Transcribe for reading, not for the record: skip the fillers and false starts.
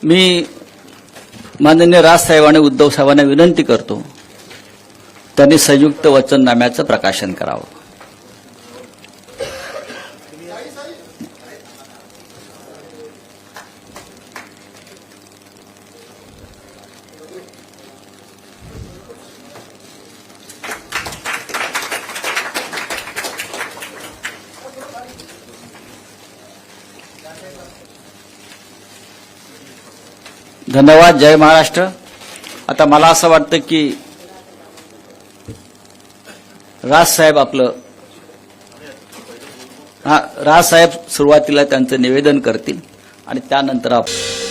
मी माननीय राजसाहेब आणि उद्धव साहेबांना विनंती करतो त्यांनी संयुक्त वचननाम्याचं प्रकाशन करावं. धन्यवाद. जय महाराष्ट्र. आता मला असं वाटतं की राजसाहेब राजसाहेब सुरुवातीला त्यांचं निवेदन करतील आणि त्यानंतर आपण